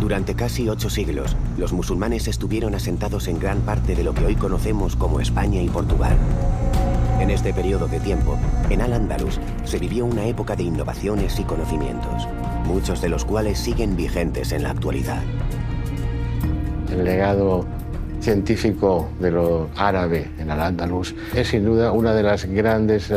Durante casi 8 siglos, los musulmanes estuvieron asentados en gran parte de lo que hoy conocemos como España y Portugal. En este periodo de tiempo, en Al-Ándalus se vivió una época de innovaciones y conocimientos, muchos de los cuales siguen vigentes en la actualidad. El legado científico de lo árabe en Al-Ándalus es sin duda una de las grandes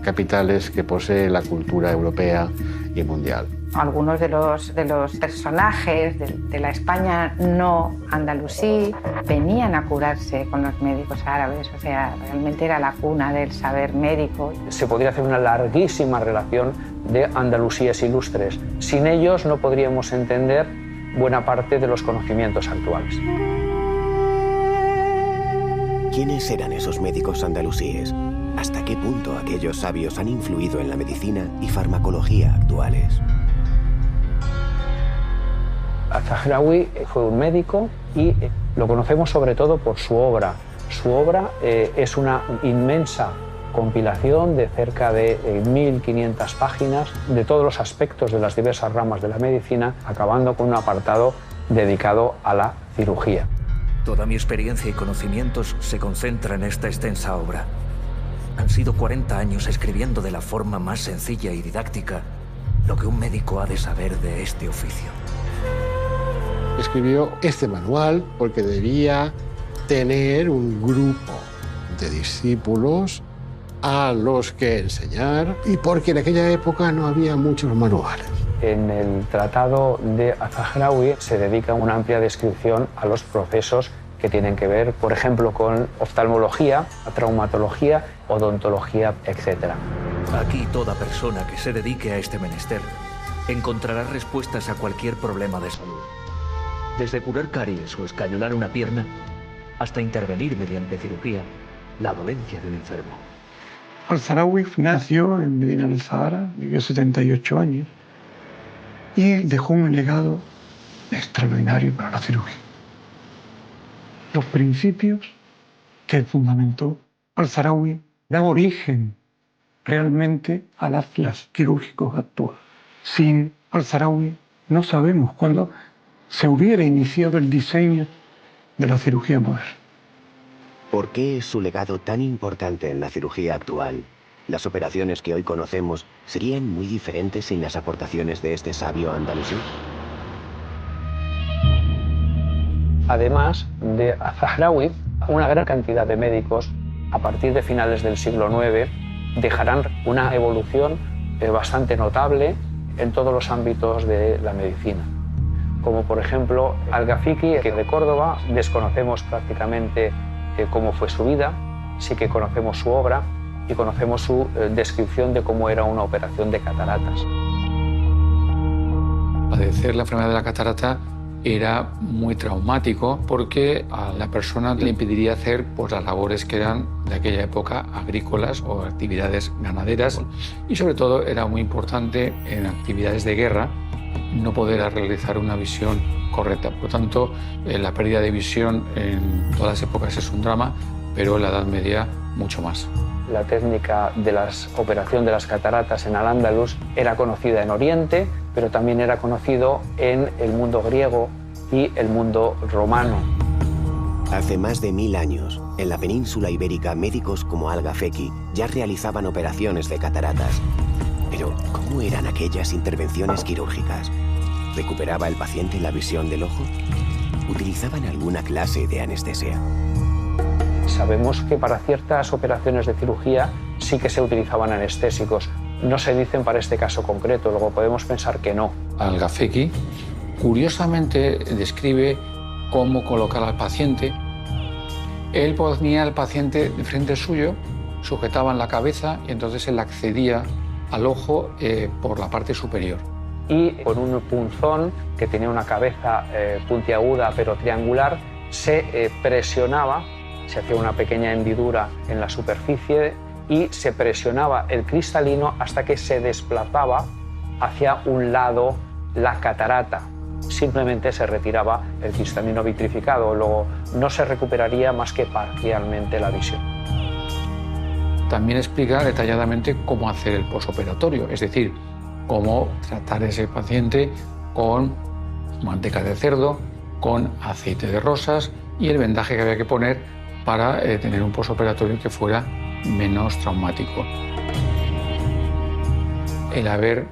capitales que posee la cultura europea y mundial. Algunos de los personajes de la España no andalusí venían a curarse con los médicos árabes, o sea, realmente era la cuna del saber médico. Se podría hacer una larguísima relación de andalusíes ilustres. Sin ellos no podríamos entender buena parte de los conocimientos actuales. ¿Quiénes eran esos médicos andalusíes? ¿Hasta qué punto aquellos sabios han influido en la medicina y farmacología actuales? Az-Zahrāwī fue un médico y lo conocemos sobre todo por su obra. Su obra es una inmensa compilación de cerca de 1500 páginas de todos los aspectos de las diversas ramas de la medicina, acabando con un apartado dedicado a la cirugía. Toda mi experiencia y conocimientos se concentran en esta extensa obra. Han sido 40 años escribiendo de la forma más sencilla y didáctica lo que un médico ha de saber de este oficio. Escribió este manual porque debía tener un grupo de discípulos a los que enseñar y porque en aquella época no había muchos manuales. En el tratado de Az-Zahrāwī se dedica una amplia descripción a los procesos que tienen que ver, por ejemplo, con oftalmología, traumatología, odontología, etc. Aquí toda persona que se dedique a este menester encontrará respuestas a cualquier problema de salud. Desde curar caries o escayolar una pierna, hasta intervenir mediante cirugía la dolencia del enfermo. Al-Zahrāwī nació en Medina del Sahara, vivió 78 años y dejó un legado extraordinario para la cirugía. Los principios que fundamentó Al-Zahrāwī dan origen realmente al atlas quirúrgico actual. Sin Al-Zahrāwī no sabemos cuándo se hubiera iniciado el diseño de la cirugía moderna. ¿Por qué es su legado tan importante en la cirugía actual? ¿Las operaciones que hoy conocemos serían muy diferentes sin las aportaciones de este sabio andalusí? Además de Az-Zahrāwī, una gran cantidad de médicos, a partir de finales del siglo IX, dejarán una evolución bastante notable en todos los ámbitos de la medicina. Como por ejemplo Al-Ghafiqi, que de Córdoba desconocemos prácticamente cómo fue su vida, sí que conocemos su obra y conocemos su descripción de cómo era una operación de cataratas. Padecer la enfermedad de la catarata era muy traumático porque a la persona le impediría hacer las labores que eran de aquella época agrícolas o actividades ganaderas y sobre todo era muy importante en actividades de guerra no poder realizar una visión correcta. Por lo tanto, la pérdida de visión en todas las épocas es un drama, pero en la Edad Media mucho más. La técnica de la operación de las cataratas en Al-Ándalus era conocida en Oriente, pero también era conocido en el mundo griego y el mundo romano. Hace más de 1000 años, en la península ibérica, médicos como Al-Ghafiqi ya realizaban operaciones de cataratas. Pero, ¿cómo eran aquellas intervenciones quirúrgicas? ¿Recuperaba el paciente la visión del ojo? ¿Utilizaban alguna clase de anestesia? Sabemos que para ciertas operaciones de cirugía sí que se utilizaban anestésicos. No se dicen para este caso concreto, luego podemos pensar que no. Al-Ghafiqi curiosamente describe cómo colocar al paciente. Él ponía al paciente de frente suyo, sujetaban la cabeza y entonces él accedía al ojo por la parte superior. Y con un punzón que tenía una cabeza puntiaguda pero triangular, se presionaba, se hacía una pequeña hendidura en la superficie y se presionaba el cristalino hasta que se desplazaba hacia un lado la catarata. Simplemente se retiraba el cristalino vitrificado, luego no se recuperaría más que parcialmente la visión. También explica detalladamente cómo hacer el posoperatorio, es decir, cómo tratar a ese paciente con manteca de cerdo, con aceite de rosas y el vendaje que había que poner para tener un postoperatorio que fuera menos traumático. El haber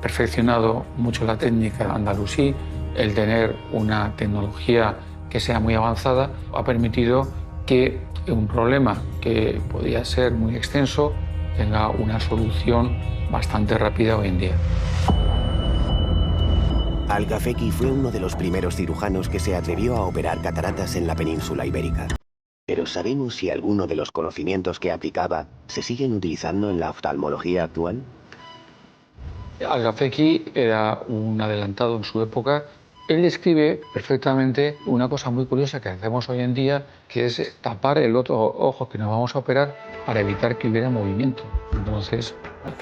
perfeccionado mucho la técnica andalusí, el tener una tecnología que sea muy avanzada, ha permitido que un problema que podía ser muy extenso tenga una solución bastante rápida hoy en día. Al-Gafeki fue uno de los primeros cirujanos que se atrevió a operar cataratas en la península ibérica. Pero ¿sabemos si alguno de los conocimientos que aplicaba se siguen utilizando en la oftalmología actual? Al-Gafeki era un adelantado en su época. Él describe perfectamente una cosa muy curiosa que hacemos hoy en día, que es tapar el otro ojo que nos vamos a operar para evitar que hubiera movimiento. Entonces,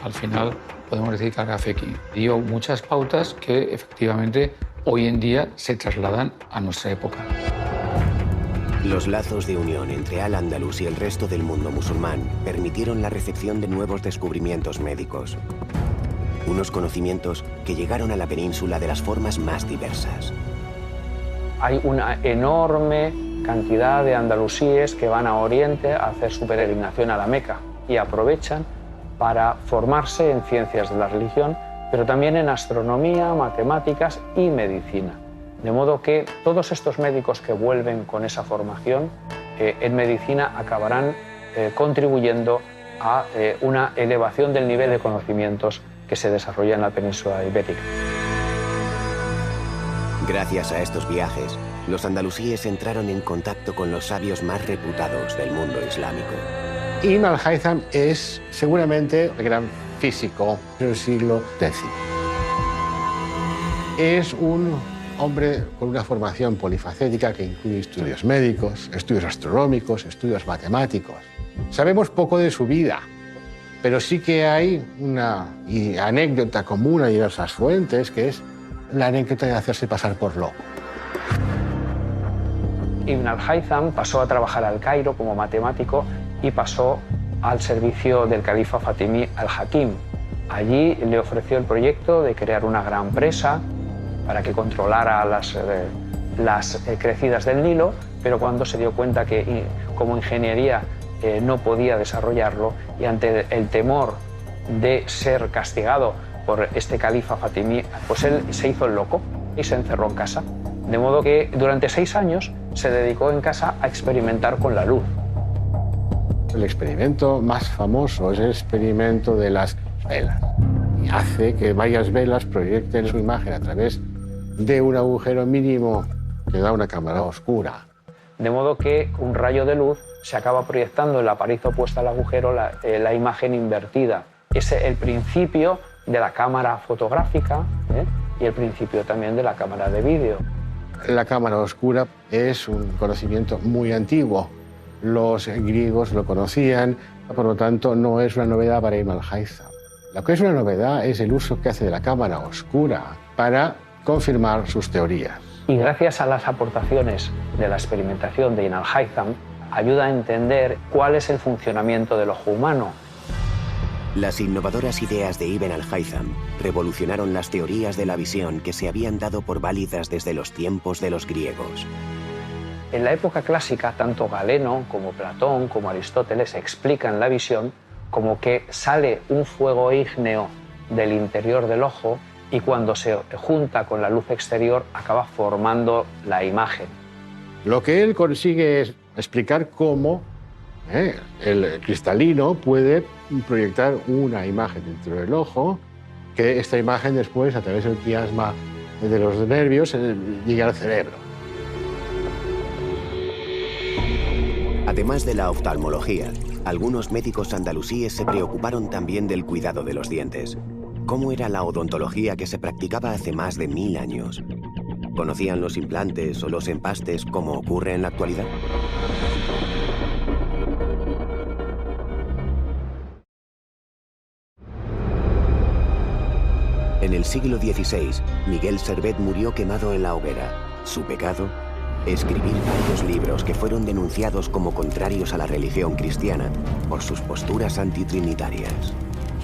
al final, podemos decir que Al-Gafeki dio muchas pautas que efectivamente hoy en día se trasladan a nuestra época. Los lazos de unión entre Al-Ándalus y el resto del mundo musulmán permitieron la recepción de nuevos descubrimientos médicos. Unos conocimientos que llegaron a la península de las formas más diversas. Hay una enorme cantidad de andalusíes que van a Oriente a hacer su peregrinación a la Meca y aprovechan para formarse en ciencias de la religión, pero también en astronomía, matemáticas y medicina. De modo que todos estos médicos que vuelven con esa formación en medicina acabarán contribuyendo a una elevación del nivel de conocimientos que se desarrolla en la península ibérica. Gracias a estos viajes, los andalusíes entraron en contacto con los sabios más reputados del mundo islámico. Ibn al-Haytham es seguramente el gran físico del siglo X. Es un hombre con una formación polifacética que incluye estudios médicos, estudios astronómicos, estudios matemáticos. Sabemos poco de su vida, pero sí que hay una anécdota común a diversas fuentes, que es la anécdota de hacerse pasar por loco. Ibn al-Haytham pasó a trabajar al Cairo como matemático y pasó al servicio del califa fatimí al-Hakim. Allí le ofreció el proyecto de crear una gran presa para que controlara las crecidas del Nilo, pero cuando se dio cuenta que como ingeniería no podía desarrollarlo y ante el temor de ser castigado por este califa fatimí, pues él se hizo el loco y se encerró en casa. De modo que durante 6 años se dedicó en casa a experimentar con la luz. El experimento más famoso es el experimento de las velas. Y hace que varias velas proyecten su imagen a través de un agujero mínimo que da una cámara oscura. De modo que un rayo de luz se acaba proyectando en la pared opuesta al agujero la imagen invertida. Es el principio de la cámara fotográfica y el principio también de la cámara de vídeo. La cámara oscura es un conocimiento muy antiguo. Los griegos lo conocían, por lo tanto no es una novedad para Ibn al-Haytham. Lo que es una novedad es el uso que hace de la cámara oscura para confirmar sus teorías. Y gracias a las aportaciones de la experimentación de Ibn al-Haytham, ayuda a entender cuál es el funcionamiento del ojo humano. Las innovadoras ideas de Ibn al-Haytham revolucionaron las teorías de la visión que se habían dado por válidas desde los tiempos de los griegos. En la época clásica, tanto Galeno como Platón como Aristóteles explican la visión como que sale un fuego ígneo del interior del ojo y cuando se junta con la luz exterior acaba formando la imagen. Lo que él consigue es explicar cómo el cristalino puede proyectar una imagen dentro del ojo, que esta imagen después, a través del quiasma de los nervios, llega al cerebro. Además de la oftalmología, algunos médicos andalusíes se preocuparon también del cuidado de los dientes. ¿Cómo era la odontología que se practicaba hace más de 1000 años? ¿Conocían los implantes o los empastes como ocurre en la actualidad? En el siglo XVI, Miguel Servet murió quemado en la hoguera. Su pecado: escribir varios libros que fueron denunciados como contrarios a la religión cristiana por sus posturas antitrinitarias.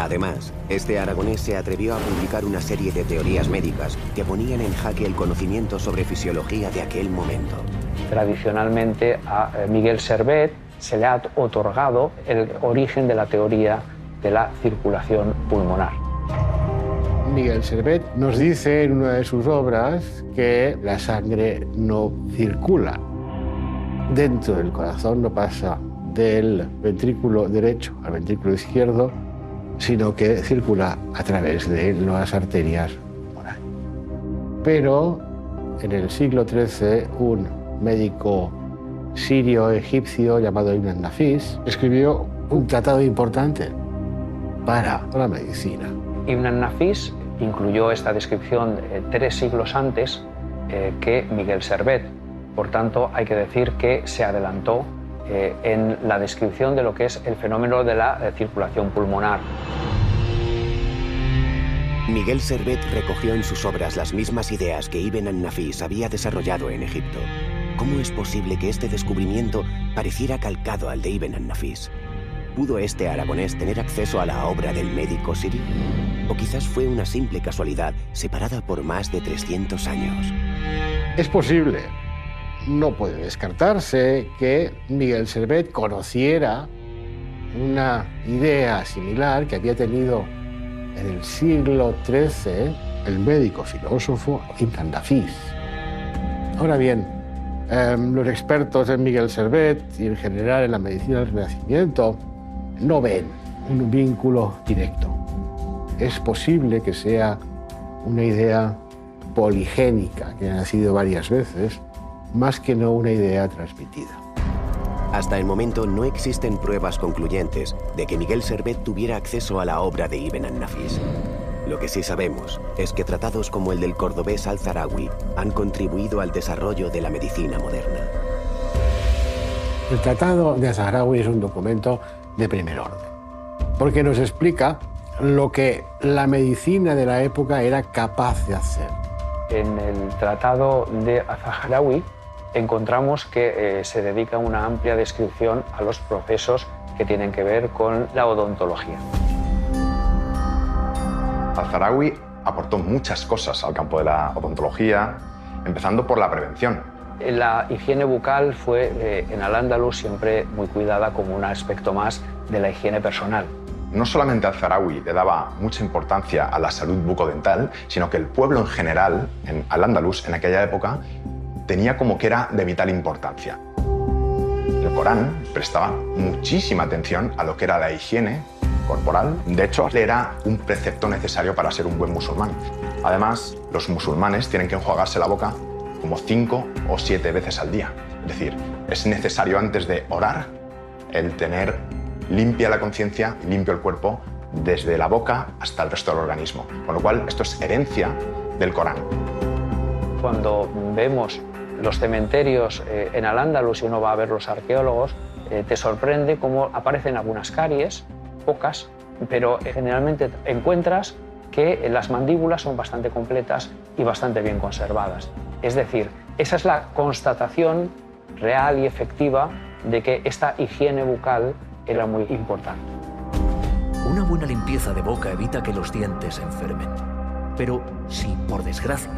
Además, este aragonés se atrevió a publicar una serie de teorías médicas que ponían en jaque el conocimiento sobre fisiología de aquel momento. Tradicionalmente a Miguel Servet se le ha otorgado el origen de la teoría de la circulación pulmonar. Miguel Servet nos dice en una de sus obras que la sangre no circula dentro del corazón, no pasa del ventrículo derecho al ventrículo izquierdo, sino que circula a través de las arterias pulmonares. Pero en el siglo XIII, un médico sirio-egipcio llamado Ibn an-Nafis escribió un tratado importante para la medicina. Ibn an-Nafis incluyó esta descripción 3 siglos antes que Miguel Servet. Por tanto, hay que decir que se adelantó en la descripción de lo que es el fenómeno de la circulación pulmonar. Miguel Servet recogió en sus obras las mismas ideas que Ibn an-Nafis había desarrollado en Egipto. ¿Cómo es posible que este descubrimiento pareciera calcado al de Ibn an-Nafis? ¿Pudo este aragonés tener acceso a la obra del médico sirio? ¿O quizás fue una simple casualidad separada por más de 300 años? Es posible. No puede descartarse que Miguel Servet conociera una idea similar que había tenido en el siglo XIII el médico filósofo Ibn an-Nafis. Ahora bien, los expertos en Miguel Servet y en general en la medicina del Renacimiento no ven un vínculo directo. Es posible que sea una idea poligénica que ha nacido varias veces, más que no una idea transmitida. Hasta el momento no existen pruebas concluyentes de que Miguel Servet tuviera acceso a la obra de Ibn an-Nafis. Lo que sí sabemos es que tratados como el del cordobés Al-Zahrawi han contribuido al desarrollo de la medicina moderna. El Tratado de Al-Zahrawi es un documento de primer orden, porque nos explica lo que la medicina de la época era capaz de hacer. En el Tratado de Al-Zahrawi encontramos que se dedica una amplia descripción a los procesos que tienen que ver con la odontología. Al-Zahrawi aportó muchas cosas al campo de la odontología, empezando por la prevención. La higiene bucal fue en Al-Ándalus siempre muy cuidada como un aspecto más de la higiene personal. No solamente Al-Zahrawi le daba mucha importancia a la salud bucodental, sino que el pueblo en general, en Al-Ándalus, en aquella época, tenía como que era de vital importancia. El Corán prestaba muchísima atención a lo que era la higiene corporal. De hecho, era un precepto necesario para ser un buen musulmán. Además, los musulmanes tienen que enjuagarse la boca como 5 o 7 veces al día. Es decir, es necesario antes de orar el tener limpia la conciencia y limpio el cuerpo desde la boca hasta el resto del organismo. Con lo cual, esto es herencia del Corán. Cuando vemos los cementerios en Al-Ándalus y uno va a ver los arqueólogos, te sorprende cómo aparecen algunas caries, pocas, pero generalmente encuentras que las mandíbulas son bastante completas y bastante bien conservadas. Es decir, esa es la constatación real y efectiva de que esta higiene bucal era muy importante. Una buena limpieza de boca evita que los dientes se enfermen. Pero si, por desgracia,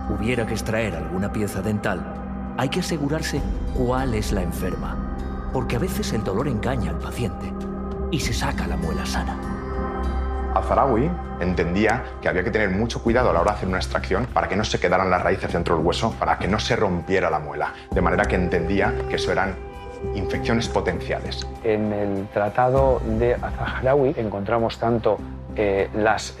hubiera que extraer alguna pieza dental, hay que asegurarse cuál es la enferma, porque a veces el dolor engaña al paciente y se saca la muela sana. Al-Zahrawi entendía que había que tener mucho cuidado a la hora de hacer una extracción para que no se quedaran las raíces dentro del hueso, para que no se rompiera la muela, de manera que entendía que eso eran infecciones potenciales. En el Tratado de Al-Zahrawi encontramos tanto las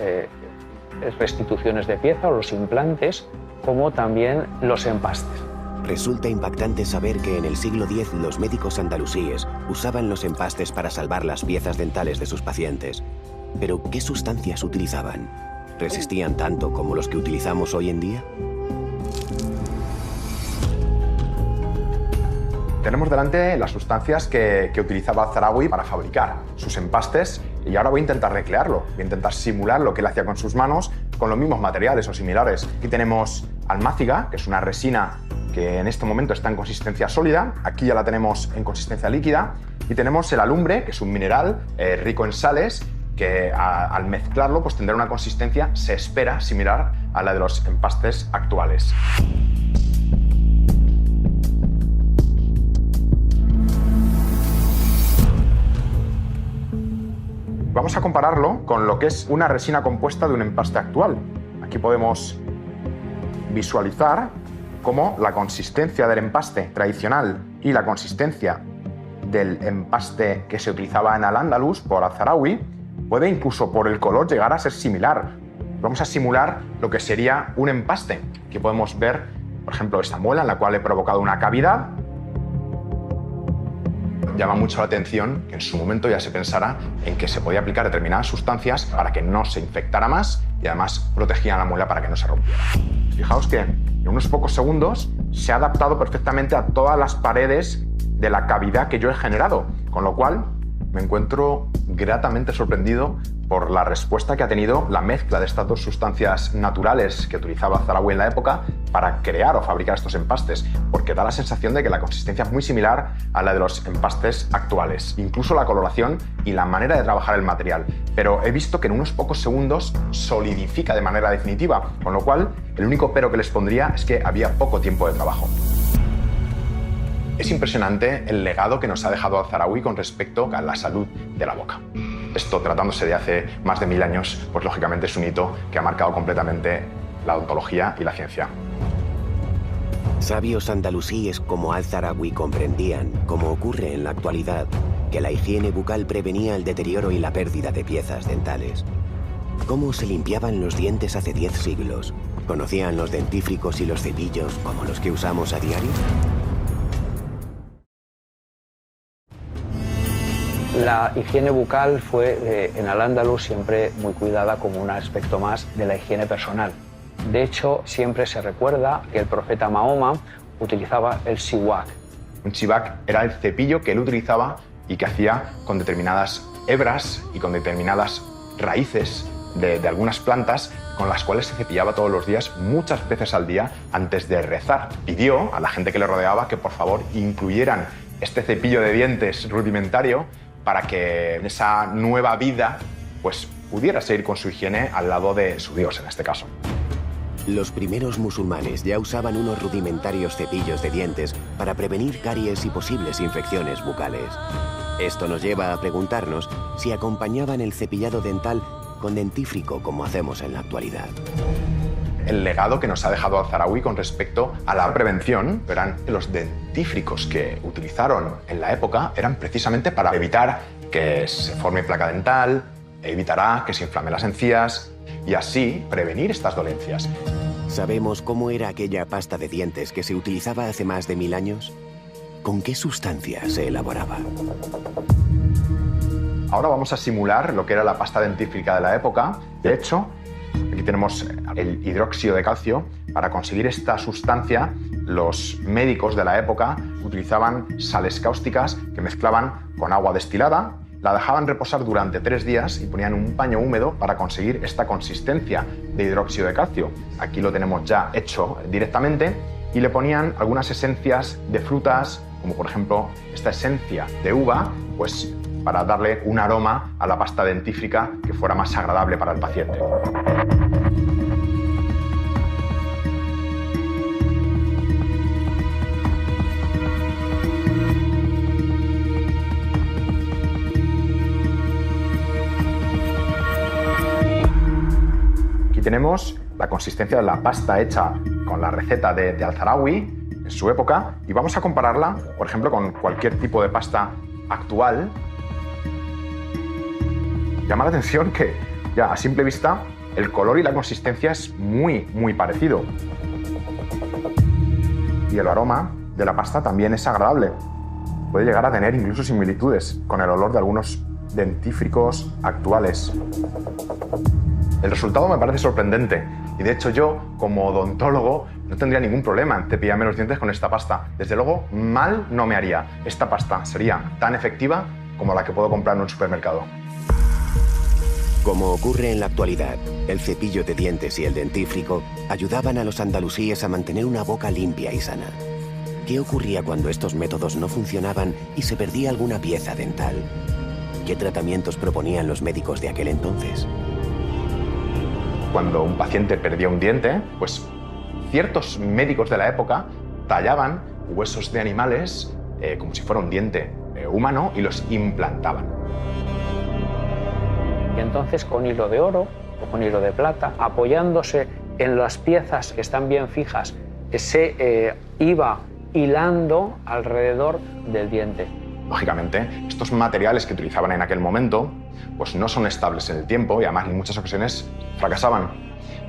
restituciones de pieza o los implantes, como también los empastes. Resulta impactante saber que en el siglo X los médicos andalusíes usaban los empastes para salvar las piezas dentales de sus pacientes. Pero, ¿qué sustancias utilizaban? ¿Resistían tanto como los que utilizamos hoy en día? Tenemos delante las sustancias que utilizaba Al-Zahrawi para fabricar sus empastes y ahora voy a intentar recrearlo, voy a intentar simular lo que él hacía con sus manos con los mismos materiales o similares. Aquí tenemos almáciga, que es una resina que en este momento está en consistencia sólida, aquí ya la tenemos en consistencia líquida, y tenemos el alumbre, que es un mineral rico en sales que al mezclarlo pues tendrá una consistencia, se espera, similar a la de los empastes actuales. Vamos a compararlo con lo que es una resina compuesta de un empaste actual. Aquí podemos visualizar cómo la consistencia del empaste tradicional y la consistencia del empaste que se utilizaba en Al-Ándalus por Al-Zahrawi puede incluso por el color llegar a ser similar. Vamos a simular lo que sería un empaste. Aquí podemos ver, por ejemplo, esta muela en la cual he provocado una cavidad. Llama mucho la atención que en su momento ya se pensara en que se podía aplicar determinadas sustancias para que no se infectara más y además protegían la muela para que no se rompiera. Fijaos que en unos pocos segundos se ha adaptado perfectamente a todas las paredes de la cavidad que yo he generado, con lo cual me encuentro gratamente sorprendido por la respuesta que ha tenido la mezcla de estas dos sustancias naturales que utilizaba Zahrawi en la época para crear o fabricar estos empastes, porque da la sensación de que la consistencia es muy similar a la de los empastes actuales, incluso la coloración y la manera de trabajar el material, pero he visto que en unos pocos segundos solidifica de manera definitiva, con lo cual el único pero que les pondría es que había poco tiempo de trabajo. Es impresionante el legado que nos ha dejado Al-Zahrawi con respecto a la salud de la boca. Esto, tratándose de hace más de 1000 años, pues lógicamente es un hito que ha marcado completamente la odontología y la ciencia. Sabios andalusíes como Al-Zahrawi comprendían, como ocurre en la actualidad, que la higiene bucal prevenía el deterioro y la pérdida de piezas dentales. ¿Cómo se limpiaban los dientes hace 10 siglos? ¿Conocían los dentífricos y los cepillos como los que usamos a diario? La higiene bucal fue en Al-Ándalus siempre muy cuidada como un aspecto más de la higiene personal. De hecho, siempre se recuerda que el profeta Mahoma utilizaba el siwak. Un siwak era el cepillo que él utilizaba y que hacía con determinadas hebras y con determinadas raíces de algunas plantas con las cuales se cepillaba todos los días, muchas veces al día, antes de rezar. Pidió a la gente que le rodeaba que por favor incluyeran este cepillo de dientes rudimentario para que en esa nueva vida pues, pudiera seguir con su higiene al lado de su Dios, en este caso. Los primeros musulmanes ya usaban unos rudimentarios cepillos de dientes para prevenir caries y posibles infecciones bucales. Esto nos lleva a preguntarnos si acompañaban el cepillado dental con dentífrico como hacemos en la actualidad. El legado que nos ha dejado Al-Zahrawi con respecto a la prevención, verán, los dentífricos que utilizaron en la época eran precisamente para evitar que se forme placa dental, evitará que se inflamen las encías y así prevenir estas dolencias. ¿Sabemos cómo era aquella pasta de dientes que se utilizaba hace más de 1000 años? ¿Con qué sustancia se elaboraba? Ahora vamos a simular lo que era la pasta dentífrica de la época. De hecho, aquí tenemos el hidróxido de calcio. Para conseguir esta sustancia, los médicos de la época utilizaban sales cáusticas que mezclaban con agua destilada, la dejaban reposar durante 3 días y ponían un paño húmedo para conseguir esta consistencia de hidróxido de calcio. Aquí lo tenemos ya hecho directamente y le ponían algunas esencias de frutas, como por ejemplo esta esencia de uva, pues para darle un aroma a la pasta dentífrica que fuera más agradable para el paciente. Aquí tenemos la consistencia de la pasta hecha con la receta de Al-Zahrawi en su época y vamos a compararla, por ejemplo, con cualquier tipo de pasta actual. Llama la atención que ya a simple vista el color y la consistencia es muy parecido. Y el aroma de la pasta también es agradable. Puede llegar a tener incluso similitudes con el olor de algunos dentífricos actuales. El resultado me parece sorprendente y de hecho yo, como odontólogo, no tendría ningún problema en cepillarme los dientes con esta pasta. Desde luego, mal no me haría. Esta pasta sería tan efectiva como la que puedo comprar en un supermercado. Como ocurre en la actualidad, el cepillo de dientes y el dentífrico ayudaban a los andalusíes a mantener una boca limpia y sana. ¿Qué ocurría cuando estos métodos no funcionaban y se perdía alguna pieza dental? ¿Qué tratamientos proponían los médicos de aquel entonces? Cuando un paciente perdía un diente, pues ciertos médicos de la época tallaban huesos de animales como si fuera un diente humano y los implantaban. Y entonces con hilo de oro o con hilo de plata, apoyándose en las piezas que están bien fijas, se iba hilando alrededor del diente. Lógicamente, estos materiales que utilizaban en aquel momento pues no son estables en el tiempo y además en muchas ocasiones fracasaban.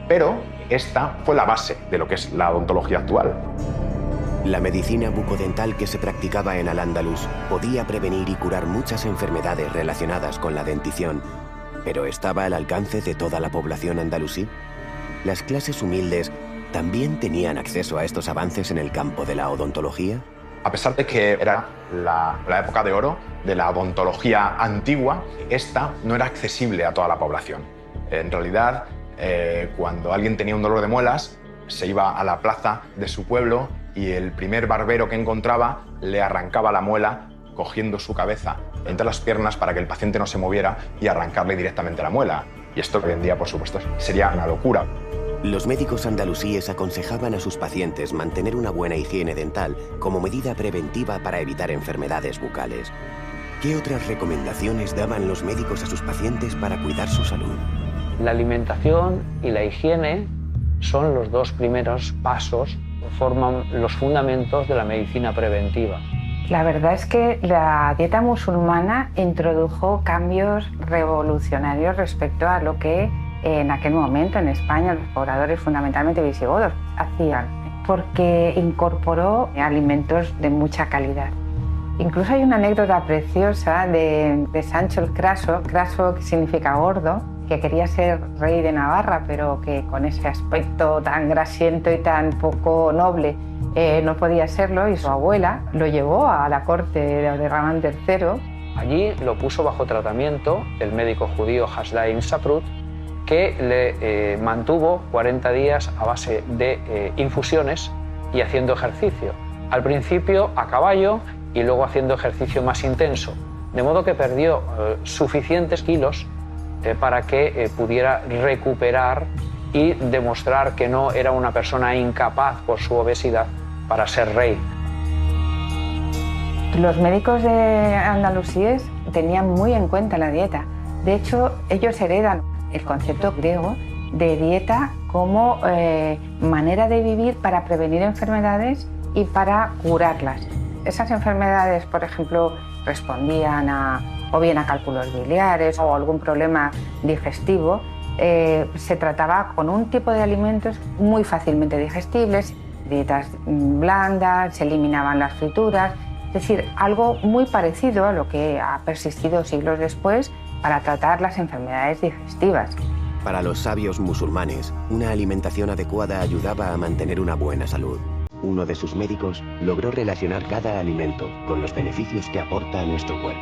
Pero esta fue la base de lo que es la odontología actual. La medicina bucodental que se practicaba en Al-Ándalus podía prevenir y curar muchas enfermedades relacionadas con la dentición, pero ¿estaba al alcance de toda la población andalusí? ¿Las clases humildes también tenían acceso a estos avances en el campo de la odontología? A pesar de que era la época de oro de la odontología antigua, esta no era accesible a toda la población. En realidad, cuando alguien tenía un dolor de muelas, se iba a la plaza de su pueblo y el primer barbero que encontraba le arrancaba la muela cogiendo su cabeza entre las piernas para que el paciente no se moviera y arrancarle directamente la muela. Y esto hoy en día, por supuesto, sería una locura. Los médicos andalusíes aconsejaban a sus pacientes mantener una buena higiene dental como medida preventiva para evitar enfermedades bucales. ¿Qué otras recomendaciones daban los médicos a sus pacientes para cuidar su salud? La alimentación y la higiene son los dos primeros pasos, forman los fundamentos de la medicina preventiva. La verdad es que la dieta musulmana introdujo cambios revolucionarios respecto a lo que en aquel momento en España los pobladores, fundamentalmente visigodos, hacían, porque incorporó alimentos de mucha calidad. Incluso hay una anécdota preciosa de Sancho el Craso, Craso que significa gordo, que quería ser rey de Navarra, pero que con ese aspecto tan grasiento y tan poco noble no podía serlo, y su abuela lo llevó a la corte de Ramán III. Allí lo puso bajo tratamiento el médico judío Hasdain Saprut, que le mantuvo 40 días a base de infusiones y haciendo ejercicio. Al principio a caballo y luego haciendo ejercicio más intenso, de modo que perdió suficientes kilos para que pudiera recuperar y demostrar que no era una persona incapaz por su obesidad para ser rey. Los médicos de andalusíes tenían muy en cuenta la dieta. De hecho, ellos heredan el concepto griego de dieta como manera de vivir para prevenir enfermedades y para curarlas. Esas enfermedades, por ejemplo, respondían o bien a cálculos biliares o algún problema digestivo. Se trataba con un tipo de alimentos muy fácilmente digestibles, dietas blandas, se eliminaban las frituras, es decir, algo muy parecido a lo que ha persistido siglos después para tratar las enfermedades digestivas. Para los sabios musulmanes, una alimentación adecuada ayudaba a mantener una buena salud. Uno de sus médicos logró relacionar cada alimento con los beneficios que aporta a nuestro cuerpo.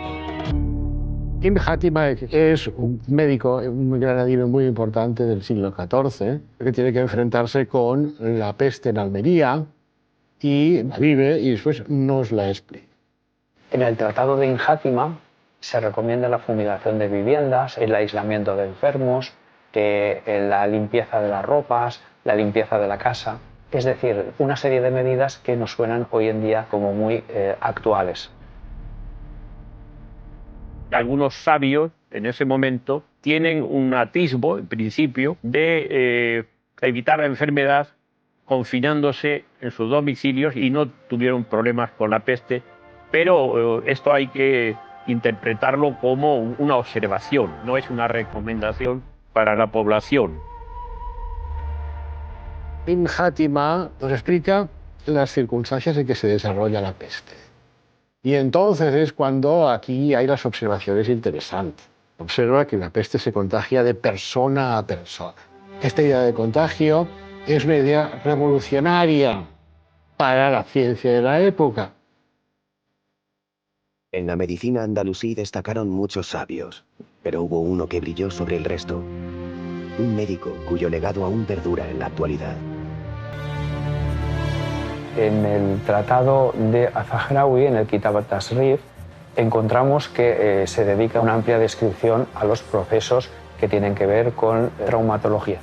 Ibn Hátima es un médico, un granadino muy importante del siglo XIV, que tiene que enfrentarse con la peste en Almería y la vive y después nos la explica. En el Tratado de Ibn Hátima se recomienda la fumigación de viviendas, el aislamiento de enfermos, la limpieza de las ropas, la limpieza de la casa. Es decir, una serie de medidas que nos suenan hoy en día como muy actuales. Algunos sabios en ese momento tienen un atisbo, en principio, de evitar la enfermedad confinándose en sus domicilios y no tuvieron problemas con la peste, pero esto hay que interpretarlo como una observación, no es una recomendación para la población. Ibn Hátima nos explica las circunstancias en que se desarrolla la peste. Y entonces es cuando aquí hay las observaciones interesantes. Observa que la peste se contagia de persona a persona. Esta idea de contagio es una idea revolucionaria para la ciencia de la época. En la medicina andalusí destacaron muchos sabios, pero hubo uno que brilló sobre el resto. Un médico cuyo legado aún perdura en la actualidad. En el tratado de Az-Zahrāwī, en el Kitab al-Tasrīf, encontramos que se dedica una amplia descripción a los procesos que tienen que ver con traumatología.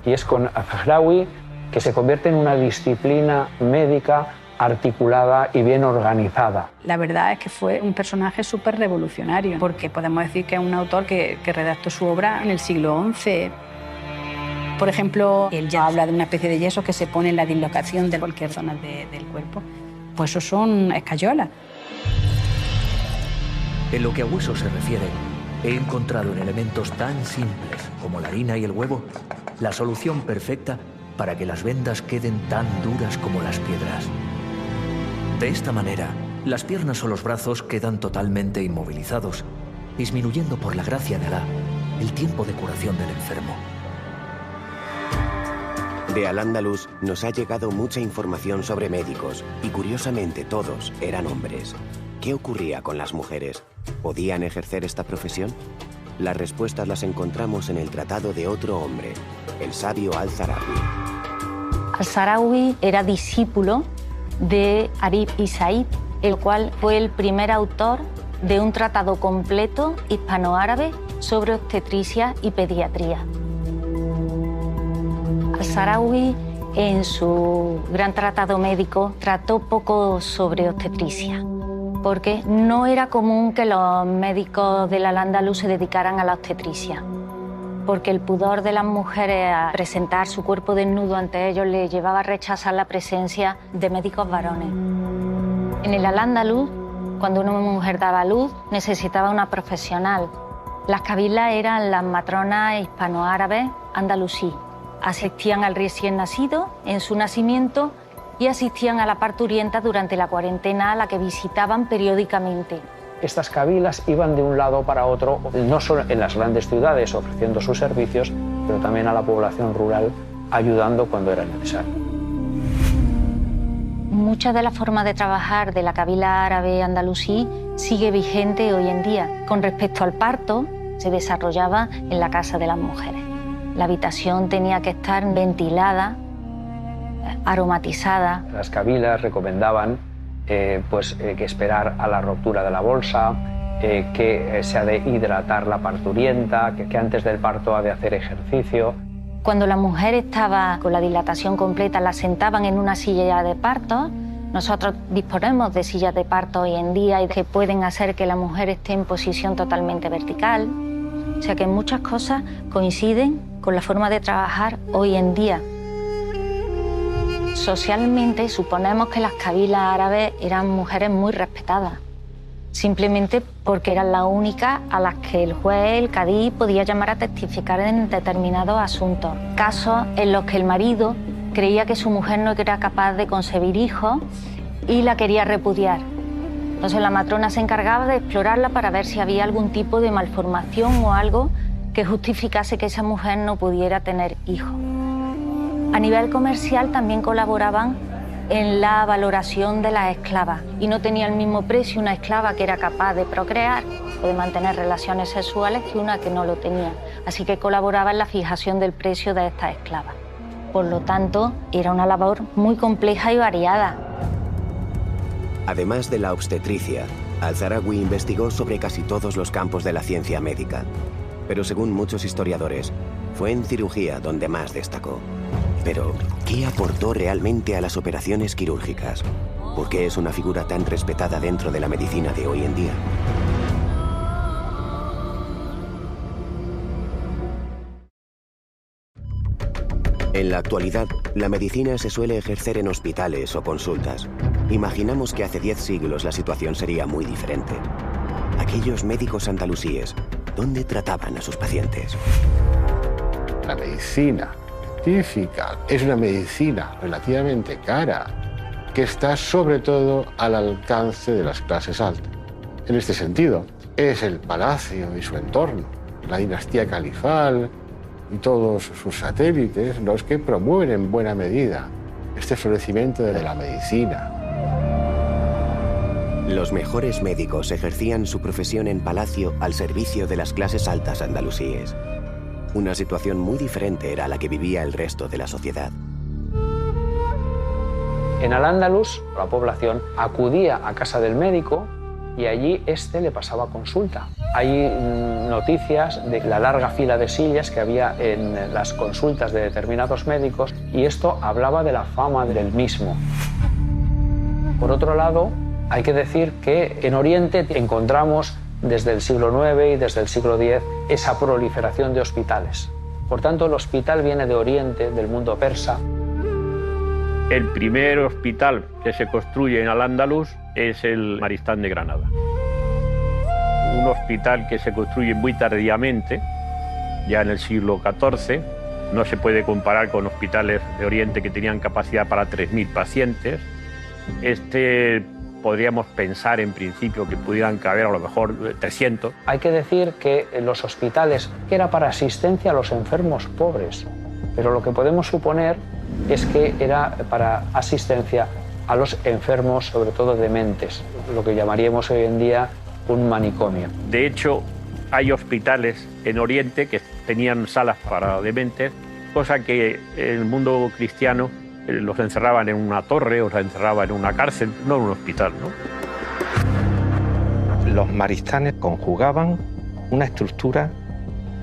Y es con Al-Zahrawi que se convierte en una disciplina médica articulada y bien organizada. La verdad es que fue un personaje súper revolucionario, porque podemos decir que es un autor que redactó su obra en el siglo XI. Por ejemplo, él ya habla de una especie de yeso que se pone en la dislocación de cualquier zona del cuerpo. Pues eso son escayolas. En lo que a huesos se refiere, he encontrado en elementos tan simples como la harina y el huevo la solución perfecta para que las vendas queden tan duras como las piedras. De esta manera, las piernas o los brazos quedan totalmente inmovilizados, disminuyendo por la gracia de Alá el tiempo de curación del enfermo. De Al-Ándalus nos ha llegado mucha información sobre médicos y curiosamente todos eran hombres. ¿Qué ocurría con las mujeres? ¿Podían ejercer esta profesión? Las respuestas las encontramos en el tratado de otro hombre, el sabio Al-Zahrawi. Al-Zahrawi era discípulo de Arif y Said, el cual fue el primer autor de un tratado completo hispanoárabe sobre obstetricia y pediatría. Al-Zahrawi, en su gran tratado médico, trató poco sobre obstetricia, porque no era común que los médicos del Al-Ándalus se dedicaran a la obstetricia, porque el pudor de las mujeres a presentar su cuerpo desnudo ante ellos les llevaba a rechazar la presencia de médicos varones. En el Al-Ándalus, cuando una mujer daba a luz, necesitaba una profesional. Las cabilas eran las matronas hispanoárabes andalusí. Asistían al recién nacido en su nacimiento y asistían a la parturienta durante la cuarentena, a la que visitaban periódicamente. Estas cabilas iban de un lado para otro, no solo en las grandes ciudades ofreciendo sus servicios, pero también a la población rural, ayudando cuando era necesario. Mucha de la forma de trabajar de la cabila árabe andalusí sigue vigente hoy en día. Con respecto al parto, se desarrollaba en la casa de las mujeres. La habitación tenía que estar ventilada, aromatizada. Las cabilas recomendaban que esperar a la ruptura de la bolsa, que se ha de hidratar la parturienta, que antes del parto ha de hacer ejercicio. Cuando la mujer estaba con la dilatación completa, la sentaban en una silla de parto. Nosotros disponemos de sillas de parto hoy en día y que pueden hacer que la mujer esté en posición totalmente vertical. O sea que muchas cosas coinciden con la forma de trabajar hoy en día. Socialmente suponemos que las cabilas árabes eran mujeres muy respetadas, simplemente porque eran las únicas a las que el juez, el cadí, podía llamar a testificar en determinados asuntos. Casos en los que el marido creía que su mujer no era capaz de concebir hijos y la quería repudiar. Entonces la matrona se encargaba de explorarla para ver si había algún tipo de malformación o algo que justificase que esa mujer no pudiera tener hijos. A nivel comercial también colaboraban en la valoración de las esclavas y no tenía el mismo precio una esclava que era capaz de procrear o de mantener relaciones sexuales que una que no lo tenía. Así que colaboraba en la fijación del precio de estas esclavas. Por lo tanto, era una labor muy compleja y variada. Además de la obstetricia, Al-Zahrawi investigó sobre casi todos los campos de la ciencia médica. Pero según muchos historiadores, fue en cirugía donde más destacó. Pero, ¿qué aportó realmente a las operaciones quirúrgicas? ¿Por qué es una figura tan respetada dentro de la medicina de hoy en día? En la actualidad, la medicina se suele ejercer en hospitales o consultas. Imaginamos que hace 10 siglos la situación sería muy diferente. Aquellos médicos andalusíes, ¿dónde trataban a sus pacientes? La medicina científica es una medicina relativamente cara, que está sobre todo al alcance de las clases altas. En este sentido, es el palacio y su entorno, la dinastía califal y todos sus satélites los que promueven en buena medida este florecimiento de la medicina. Los mejores médicos ejercían su profesión en palacio al servicio de las clases altas andalusíes. Una situación muy diferente era la que vivía el resto de la sociedad. En Al-Ándalus, la población acudía a casa del médico y allí le pasaba consulta. Hay noticias de la larga fila de sillas que había en las consultas de determinados médicos y esto hablaba de la fama del mismo. Por otro lado, hay que decir que en Oriente encontramos desde el siglo IX y desde el siglo X esa proliferación de hospitales. Por tanto, el hospital viene de Oriente, del mundo persa. El primer hospital que se construye en Al-Ándalus es el Maristán de Granada. Un hospital que se construye muy tardíamente, ya en el siglo XIV. No se puede comparar con hospitales de Oriente que tenían capacidad para 3.000 pacientes. Podríamos pensar en principio que pudieran caber a lo mejor 300. Hay que decir que los hospitales que era para asistencia a los enfermos pobres, pero lo que podemos suponer es que era para asistencia a los enfermos, sobre todo dementes, lo que llamaríamos hoy en día un manicomio. De hecho, hay hospitales en Oriente que tenían salas para dementes, cosa que en el mundo cristiano los encerraban en una torre o los encerraban en una cárcel, no en un hospital, ¿no? Los maristanes conjugaban una estructura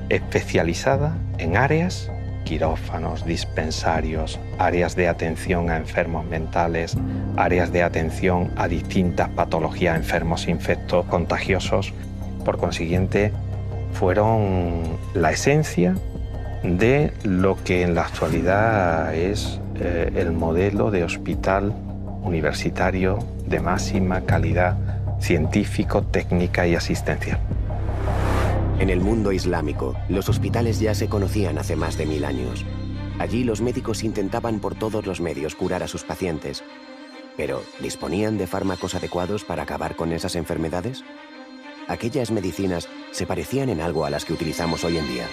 especializada en áreas, quirófanos, dispensarios, áreas de atención a enfermos mentales, áreas de atención a distintas patologías, enfermos infectos contagiosos. Por consiguiente, fueron la esencia de lo que en la actualidad es el modelo de hospital universitario de máxima calidad científico, técnica y asistencial. En el mundo islámico, los hospitales ya se conocían hace más de 1000 años. Allí los médicos intentaban por todos los medios curar a sus pacientes. Pero, ¿disponían de fármacos adecuados para acabar con esas enfermedades? ¿Aquellas medicinas se parecían en algo a las que utilizamos hoy en día?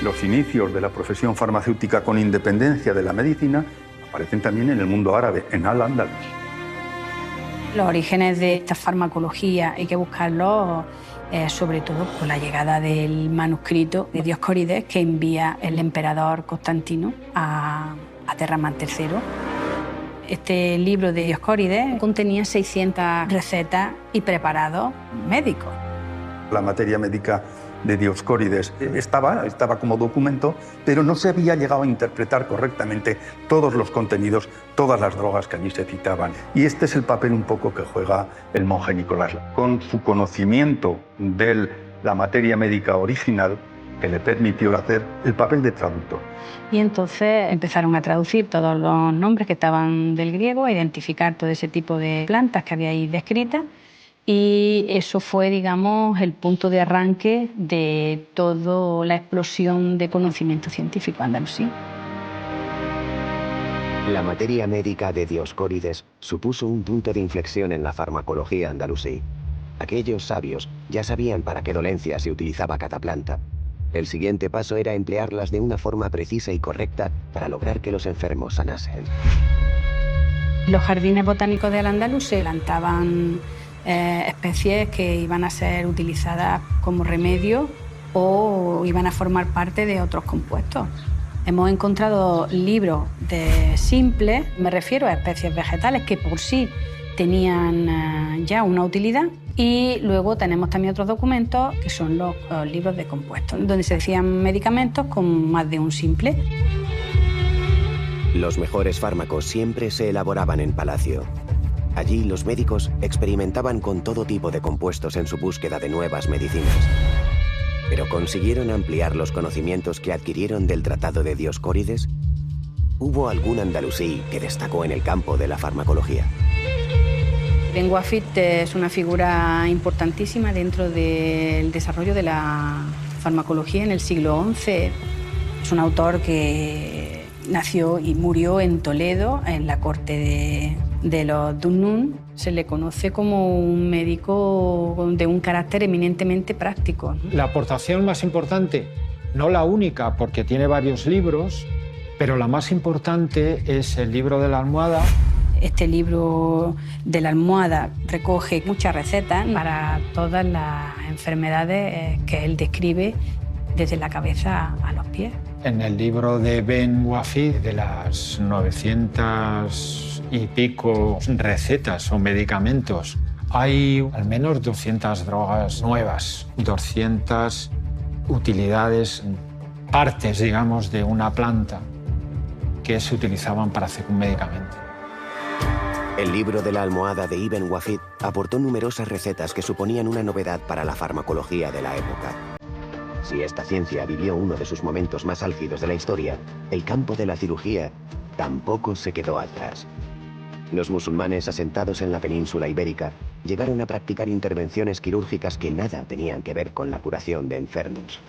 Los inicios de la profesión farmacéutica con independencia de la medicina aparecen también en el mundo árabe, en Al-Ándalus. Los orígenes de esta farmacología hay que buscarlos sobre todo con la llegada del manuscrito de Dioscórides que envía el emperador Constantino a Terramán III. Este libro de Dioscórides contenía 600 recetas y preparados médicos. La materia médica de Dioscórides estaba como documento, pero no se había llegado a interpretar correctamente todos los contenidos, todas las drogas que allí se citaban. Y este es el papel un poco que juega el monje Nicolás, con su conocimiento de la materia médica original, que le permitió hacer el papel de traductor. Y entonces empezaron a traducir todos los nombres que estaban del griego, a identificar todo ese tipo de plantas que había ahí descritas. Y eso fue, digamos, el punto de arranque de toda la explosión de conocimiento científico andalusí. La materia médica de Dioscórides supuso un punto de inflexión en la farmacología andalusí. Aquellos sabios ya sabían para qué dolencia se utilizaba cada planta. El siguiente paso era emplearlas de una forma precisa y correcta para lograr que los enfermos sanasen. Los jardines botánicos de Al-Ándalus se plantaban especies que iban a ser utilizadas como remedio o iban a formar parte de otros compuestos. Hemos encontrado libros simples, me refiero a especies vegetales que por sí tenían ya una utilidad, y luego tenemos también otros documentos que son los libros de compuestos, donde se decían medicamentos con más de un simple. Los mejores fármacos siempre se elaboraban en palacio. Allí los médicos experimentaban con todo tipo de compuestos en su búsqueda de nuevas medicinas. ¿Pero consiguieron ampliar los conocimientos que adquirieron del tratado de Dioscórides? ¿Hubo algún andalusí que destacó en el campo de la farmacología? Ben Wafid es una figura importantísima dentro del desarrollo de la farmacología en el siglo XI. Es un autor que nació y murió en Toledo, en la corte de los Dunnún. Se le conoce como un médico de un carácter eminentemente práctico. La aportación más importante, no la única, porque tiene varios libros, pero la más importante es el libro de la almohada. Este libro de la almohada recoge muchas recetas para todas las enfermedades que él describe desde la cabeza a los pies. En el libro de Ben Wafid, de las 900 y pico recetas o medicamentos Hay al menos 200 drogas nuevas, 200 utilidades, partes, digamos, de una planta que se utilizaban para hacer un medicamento. El libro de la almohada de Ibn Wafid aportó numerosas recetas que suponían una novedad para la farmacología de la época. Si esta ciencia vivió uno de sus momentos más álgidos de la historia, el campo de la cirugía tampoco se quedó atrás. Los musulmanes asentados en la península ibérica llegaron a practicar intervenciones quirúrgicas que nada tenían que ver con la curación de enfermos.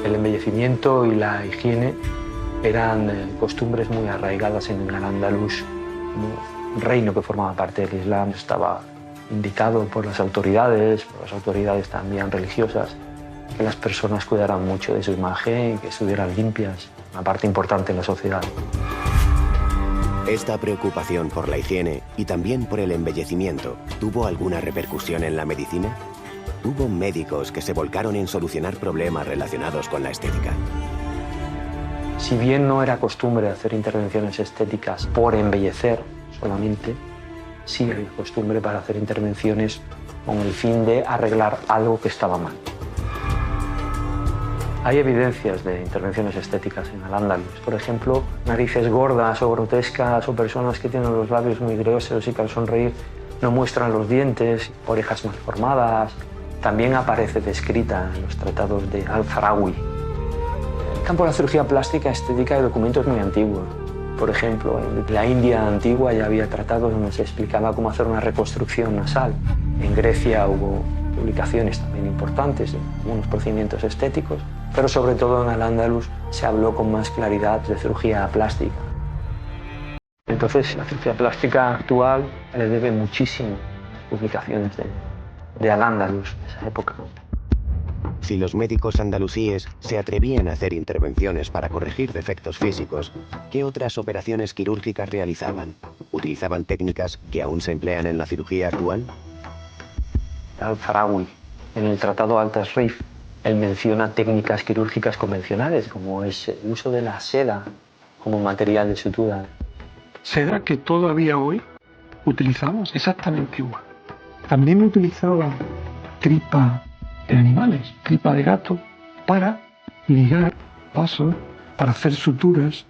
El embellecimiento y la higiene eran costumbres muy arraigadas en el Al-Ándalus. Un reino que formaba parte del Islam estaba indicado por las autoridades también religiosas, que las personas cuidaran mucho de su imagen y que estuvieran limpias, una parte importante en la sociedad. Esta preocupación por la higiene y también por el embellecimiento, ¿tuvo alguna repercusión en la medicina? Hubo médicos que se volcaron en solucionar problemas relacionados con la estética. Si bien no era costumbre hacer intervenciones estéticas por embellecer solamente, sí había costumbre para hacer intervenciones con el fin de arreglar algo que estaba mal. Hay evidencias de intervenciones estéticas en Al-Ándalus. Por ejemplo, narices gordas o grotescas o personas que tienen los labios muy gruesos y que al sonreír no muestran los dientes, orejas mal formadas. También aparece descrita en los tratados de Al-Farawi. El campo de la cirugía plástica estética hay documentos muy antiguos. Por ejemplo, en la India antigua ya había tratados donde se explicaba cómo hacer una reconstrucción nasal. En Grecia hubo publicaciones también importantes de algunos procedimientos estéticos, pero sobre todo en Al-Ándalus se habló con más claridad de cirugía plástica. Entonces, la cirugía plástica actual le debe muchísimo a publicaciones de Al-Ándalus de esa época. Si los médicos andalusíes se atrevían a hacer intervenciones para corregir defectos físicos, ¿qué otras operaciones quirúrgicas realizaban? ¿Utilizaban técnicas que aún se emplean en la cirugía actual? Al-Farawi, en el Tratado Al-Tasrif, él menciona técnicas quirúrgicas convencionales, como es el uso de la seda como material de sutura. Seda que todavía hoy utilizamos exactamente igual. También utilizaban tripa de animales, tripa de gato, para ligar vasos, para hacer suturas,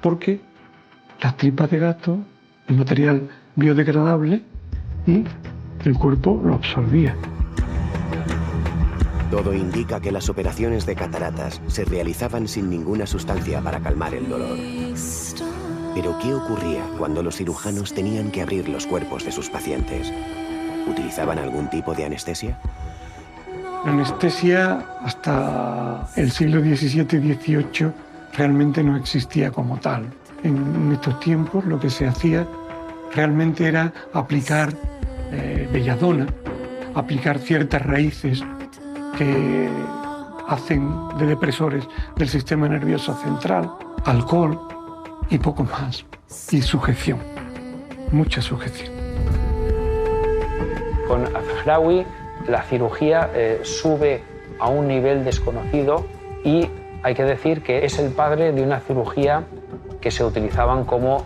porque las tripas de gato es material biodegradable y el cuerpo lo absorbía. Todo indica que las operaciones de cataratas se realizaban sin ninguna sustancia para calmar el dolor. Pero ¿qué ocurría cuando los cirujanos tenían que abrir los cuerpos de sus pacientes? ¿Utilizaban algún tipo de anestesia? La anestesia hasta el siglo XVII y XVIII realmente no existía como tal. En estos tiempos lo que se hacía realmente era aplicar belladona, aplicar ciertas raíces que hacen de depresores del sistema nervioso central, alcohol y poco más. Y sujeción, mucha sujeción. Con Al-Farawi la cirugía sube a un nivel desconocido y hay que decir que es el padre de una cirugía que se utilizaban como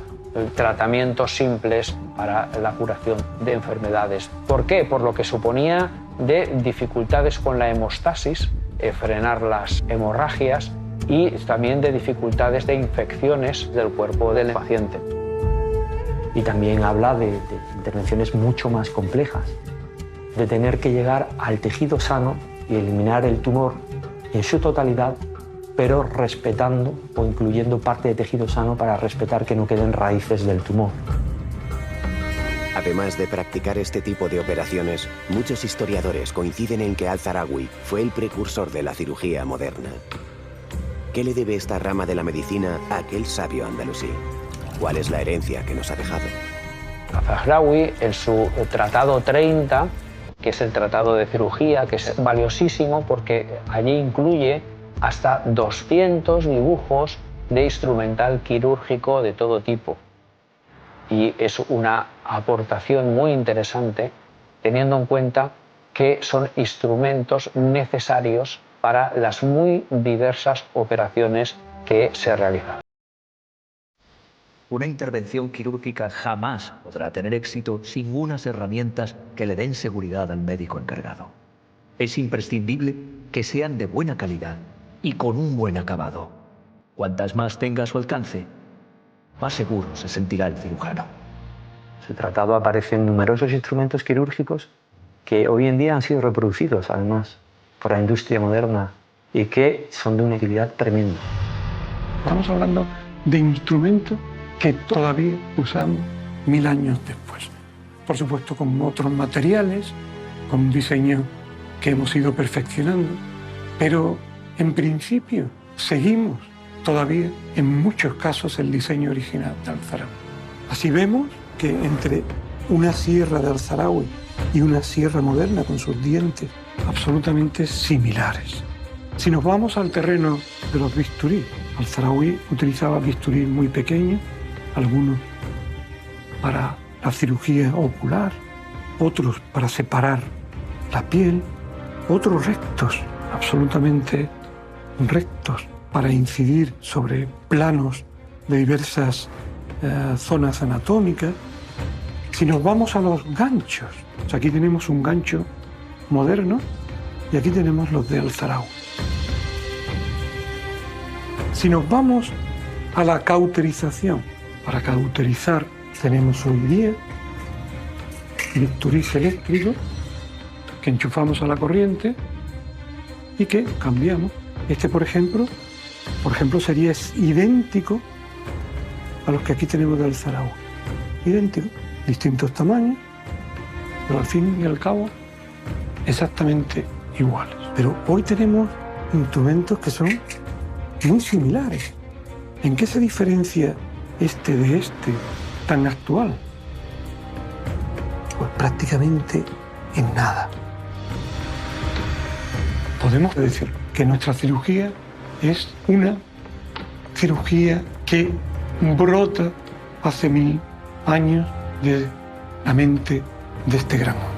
tratamientos simples para la curación de enfermedades. ¿Por qué? Por lo que suponía de dificultades con la hemostasis, frenar las hemorragias y también de dificultades de infecciones del cuerpo del paciente. Y también habla de intervenciones mucho más complejas, de tener que llegar al tejido sano y eliminar el tumor en su totalidad, pero respetando o incluyendo parte de tejido sano para respetar que no queden raíces del tumor. Además de practicar este tipo de operaciones, muchos historiadores coinciden en que Al-Farawi fue el precursor de la cirugía moderna. ¿Qué le debe esta rama de la medicina a aquel sabio andalusí? ¿Cuál es la herencia que nos ha dejado? Al-Farawi, en su Tratado 30, que es el tratado de cirugía, que es valiosísimo porque allí incluye hasta 200 dibujos de instrumental quirúrgico de todo tipo. Y es una aportación muy interesante teniendo en cuenta que son instrumentos necesarios para las muy diversas operaciones que se realizan. Una intervención quirúrgica jamás podrá tener éxito sin unas herramientas que le den seguridad al médico encargado. Es imprescindible que sean de buena calidad y con un buen acabado. Cuantas más tenga a su alcance, más seguro se sentirá el cirujano. En el tratado aparecen numerosos instrumentos quirúrgicos que hoy en día han sido reproducidos, además, por la industria moderna y que son de una utilidad tremenda. Estamos hablando de instrumentos que todavía usamos 1000 años después. Por supuesto, con otros materiales, con un diseño que hemos ido perfeccionando, pero en principio seguimos todavía en muchos casos el diseño original de Al-Zarawi. Así vemos que entre una sierra de Al-Zarawi y una sierra moderna con sus dientes absolutamente similares. Si nos vamos al terreno de los bisturí, Al-Zarawi utilizaba bisturí muy pequeños, algunos para la cirugía ocular, otros para separar la piel, otros rectos, absolutamente rectos, para incidir sobre planos de diversas zonas anatómicas. Si nos vamos a los ganchos, aquí tenemos un gancho moderno y aquí tenemos los de Al-Zarawi. Si nos vamos a la cauterización, para cauterizar tenemos hoy día bisturís eléctricos que enchufamos a la corriente y que cambiamos. Este, por ejemplo, sería idéntico a los que aquí tenemos de Al-Zarawi. Idéntico, distintos tamaños, pero al fin y al cabo exactamente iguales. Pero hoy tenemos instrumentos que son muy similares. ¿En qué se diferencia este de este tan actual? Pues prácticamente en nada. Podemos decir que nuestra cirugía es una cirugía que brota hace 1000 años de la mente de este gran hombre.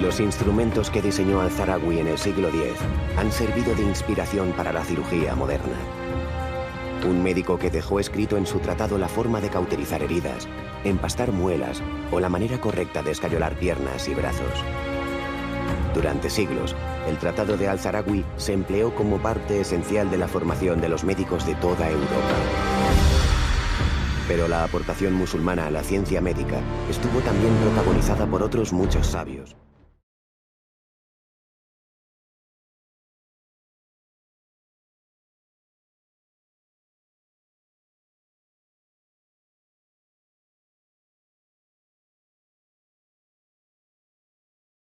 Los instrumentos que diseñó Al-Zarawi en el siglo X han servido de inspiración para la cirugía moderna. Un médico que dejó escrito en su tratado la forma de cauterizar heridas, empastar muelas o la manera correcta de escayolar piernas y brazos. Durante siglos, el tratado de Al-Zarawi se empleó como parte esencial de la formación de los médicos de toda Europa. Pero la aportación musulmana a la ciencia médica estuvo también protagonizada por otros muchos sabios.